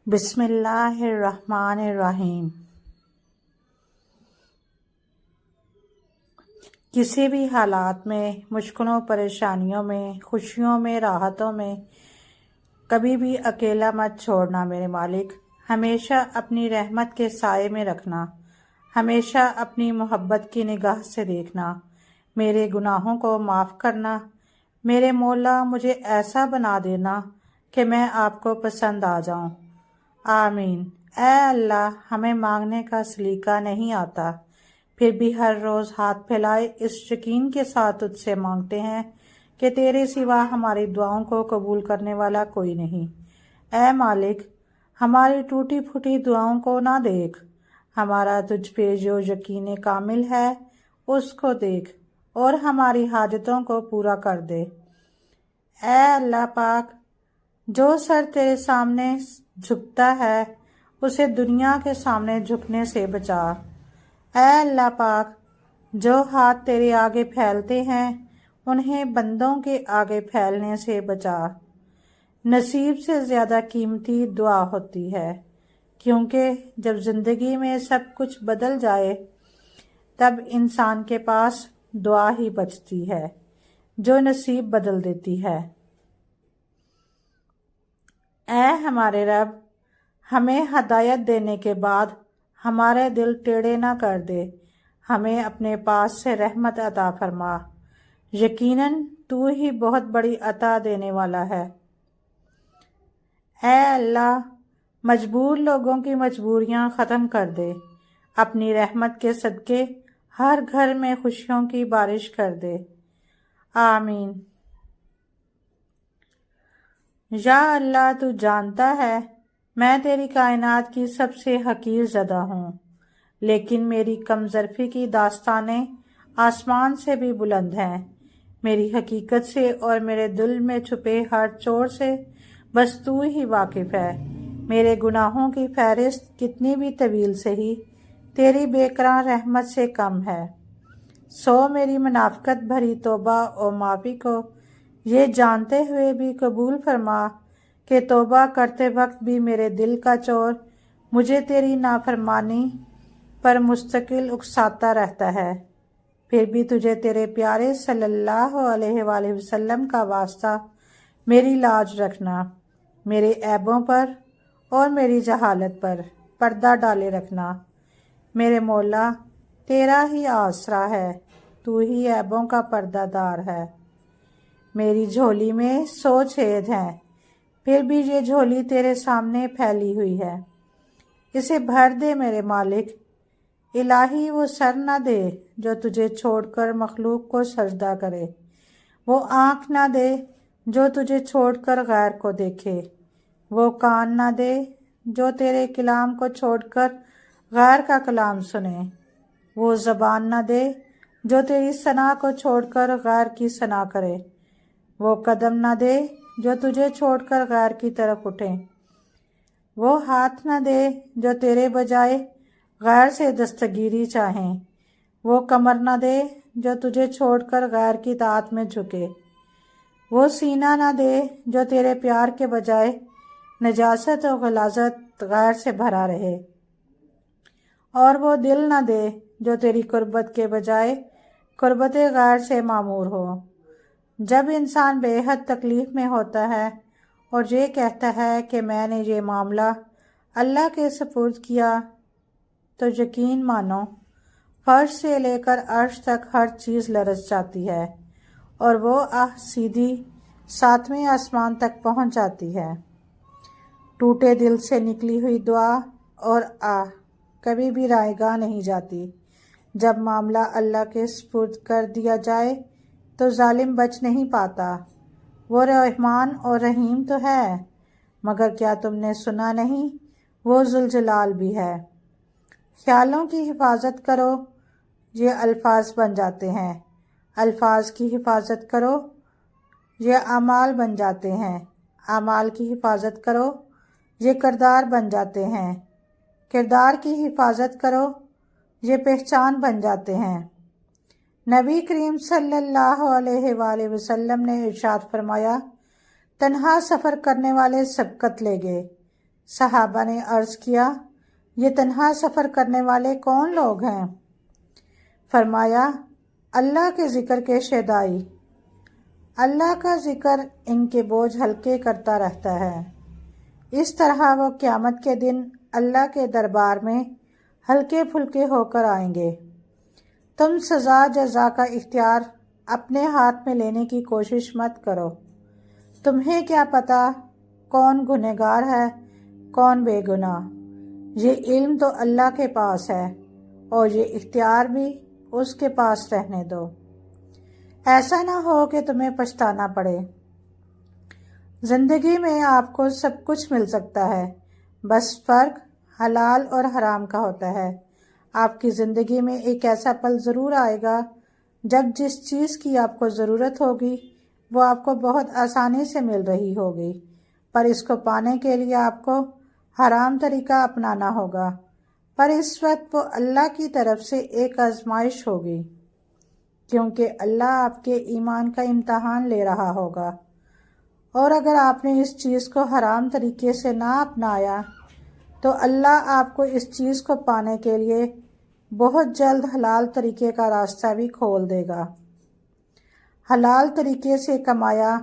بسم اللہ الرحمن الرحیم۔ کسی بھی حالات میں، مشکلوں پریشانیوں میں، خوشیوں میں، راحتوں میں کبھی بھی اکیلا مت چھوڑنا میرے مالک۔ ہمیشہ اپنی رحمت کے سائے میں رکھنا، ہمیشہ اپنی محبت کی نگاہ سے دیکھنا، میرے گناہوں کو معاف کرنا۔ میرے مولا، مجھے ایسا بنا دینا کہ میں آپ کو پسند آ جاؤں۔ آمین۔ اے اللہ، ہمیں مانگنے کا سلیقہ نہیں آتا، پھر بھی ہر روز ہاتھ پھیلائے اس یقین کے ساتھ تجھ سے مانگتے ہیں کہ تیرے سوا ہماری دعاؤں کو قبول کرنے والا کوئی نہیں۔ اے مالک، ہماری ٹوٹی پھوٹی دعاؤں کو نہ دیکھ، ہمارا تجھ پہ جو یقین کامل ہے اس کو دیکھ اور ہماری حاجتوں کو پورا کر دے۔ اے اللہ پاک، جو سر تیرے سامنے جھکتا ہے اسے دنیا کے سامنے جھکنے سے بچا۔ اے اللہ پاک، جو ہاتھ تیرے آگے پھیلتے ہیں انہیں بندوں کے آگے پھیلنے سے بچا۔ نصیب سے زیادہ قیمتی دعا ہوتی ہے، کیونکہ جب زندگی میں سب کچھ بدل جائے تب انسان کے پاس دعا ہی بچتی ہے جو نصیب بدل دیتی ہے۔ اے ہمارے رب، ہمیں ہدایت دینے کے بعد ہمارے دل ٹیڑھے نہ کر دے، ہمیں اپنے پاس سے رحمت عطا فرما۔ یقیناً تو ہی بہت بڑی عطا دینے والا ہے۔ اے اللہ، مجبور لوگوں کی مجبوریاں ختم کر دے، اپنی رحمت کے صدقے ہر گھر میں خوشیوں کی بارش کر دے۔ آمین۔ یا اللہ، تو جانتا ہے میں تیری کائنات کی سب سے حقیر زدہ ہوں، لیکن میری کم ظرفی کی داستانیں آسمان سے بھی بلند ہیں۔ میری حقیقت سے اور میرے دل میں چھپے ہر چور سے بس تو ہی واقف ہے۔ میرے گناہوں کی فہرست کتنی بھی طویل سہی تیری بے کران رحمت سے کم ہے۔ سو میری منافقت بھری توبہ اور معافی کو یہ جانتے ہوئے بھی قبول فرما کہ توبہ کرتے وقت بھی میرے دل کا چور مجھے تیری نافرمانی پر مستقل اکساتا رہتا ہے۔ پھر بھی تجھے تیرے پیارے صلی اللہ علیہ وآلہ وسلم کا واسطہ میری لاج رکھنا، میرے عیبوں پر اور میری جہالت پر پردہ ڈالے رکھنا۔ میرے مولا، تیرا ہی آسرا ہے، تو ہی عیبوں کا پردہ دار ہے۔ میری جھولی میں 100 چھید ہیں، پھر بھی یہ جھولی تیرے سامنے پھیلی ہوئی ہے، اسے بھر دے میرے مالک۔ الہی، وہ سر نہ دے جو تجھے چھوڑ کر مخلوق کو سجدہ کرے، وہ آنکھ نہ دے جو تجھے چھوڑ کر غیر کو دیکھے، وہ کان نہ دے جو تیرے کلام کو چھوڑ کر غیر کا کلام سنے، وہ زبان نہ دے جو تیری ثنا کو چھوڑ کر غیر کی ثنا کرے، وہ قدم نہ دے جو تجھے چھوڑ کر غیر کی طرف اٹھے، وہ ہاتھ نہ دے جو تیرے بجائے غیر سے دستگیری چاہیں، وہ کمر نہ دے جو تجھے چھوڑ کر غیر کی اطاعت میں جھکے، وہ سینہ نہ دے جو تیرے پیار کے بجائے نجاست و غلاظت غیر سے بھرا رہے، اور وہ دل نہ دے جو تیری قربت کے بجائے قربت غیر سے معمور ہو۔ جب انسان بے حد تکلیف میں ہوتا ہے اور یہ کہتا ہے کہ میں نے یہ معاملہ اللہ کے سپرد کیا، تو یقین مانو فرش سے لے کر عرش تک ہر چیز لرز جاتی ہے اور وہ سیدھی 7ویں آسمان تک پہنچ جاتی ہے۔ ٹوٹے دل سے نکلی ہوئی دعا اور کبھی بھی رائے گاہ نہیں جاتی۔ جب معاملہ اللہ کے سپرد کر دیا جائے تو ظالم بچ نہیں پاتا۔ وہ رحمان اور رحیم تو ہے، مگر کیا تم نے سنا نہیں، وہ ذوالجلال بھی ہے۔ خیالوں کی حفاظت کرو، یہ الفاظ بن جاتے ہیں، الفاظ کی حفاظت کرو، یہ اعمال بن جاتے ہیں، اعمال کی حفاظت کرو، یہ کردار بن جاتے ہیں، کردار کی حفاظت کرو، یہ پہچان بن جاتے ہیں۔ نبی کریم صلی اللہ علیہ وآلہ وسلم نے ارشاد فرمایا، تنہا سفر کرنے والے سبقت لے گئے، صحابہ نے عرض کیا، یہ تنہا سفر کرنے والے کون لوگ ہیں؟ فرمایا، اللہ کے ذکر کے شیدائی، اللہ کا ذکر ان کے بوجھ ہلکے کرتا رہتا ہے۔ اس طرح وہ قیامت کے دن اللہ کے دربار میں ہلکے پھلکے ہو کر آئیں گے۔ تم سزا جزا کا اختیار اپنے ہاتھ میں لینے کی کوشش مت کرو۔ تمہیں کیا پتہ کون گنہگار ہے کون بے گناہ؟ یہ علم تو اللہ کے پاس ہے اور یہ اختیار بھی اس کے پاس رہنے دو۔ ایسا نہ ہو کہ تمہیں پچھتانا پڑے۔ زندگی میں آپ کو سب کچھ مل سکتا ہے، بس فرق حلال اور حرام کا ہوتا ہے۔ آپ کی زندگی میں ایک ایسا پل ضرور آئے گا جب جس چیز کی آپ کو ضرورت ہوگی وہ آپ کو بہت آسانی سے مل رہی ہوگی، پر اس کو پانے کے لیے آپ کو حرام طریقہ اپنانا ہوگا۔ پر اس وقت وہ اللہ کی طرف سے ایک آزمائش ہوگی، کیونکہ اللہ آپ کے ایمان کا امتحان لے رہا ہوگا، اور اگر آپ نے اس چیز کو حرام طریقے سے نہ اپنایا تو اللہ آپ کو اس چیز کو پانے کے لیے بہت جلد حلال طریقے کا راستہ بھی کھول دے گا۔ حلال طریقے سے کمایا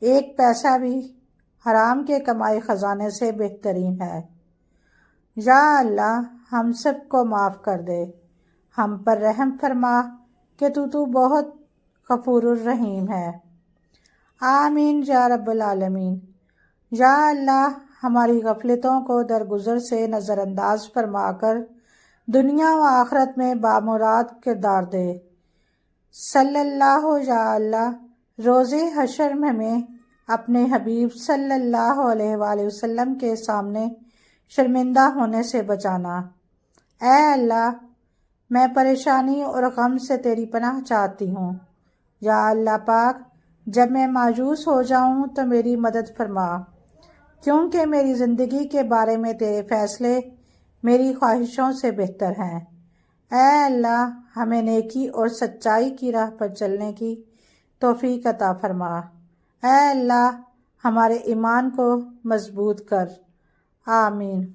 ایک پیسہ بھی حرام کے کمائے خزانے سے بہترین ہے۔ یا اللہ ہم سب کو معاف کر دے، ہم پر رحم فرما کہ تو بہت غفور الرحیم ہے۔ آمین یا رب العالمین۔ یا اللہ ہماری غفلتوں کو درگزر سے نظر انداز فرما کر دنیا و آخرت میں بامراد کردار دے۔ صلی اللہ یا اللہ روز حشر میں ہمیں اپنے حبیب صلی اللہ علیہ وآلہ وسلم کے سامنے شرمندہ ہونے سے بچانا۔ اے اللہ میں پریشانی اور غم سے تیری پناہ چاہتی ہوں۔ یا اللہ پاک جب میں مایوس ہو جاؤں تو میری مدد فرما، کیونکہ میری زندگی کے بارے میں تیرے فیصلے میری خواہشوں سے بہتر ہیں۔ اے اللہ ہمیں نیکی اور سچائی کی راہ پر چلنے کی توفیق عطا فرما۔ اے اللہ ہمارے ایمان کو مضبوط کر۔ آمین۔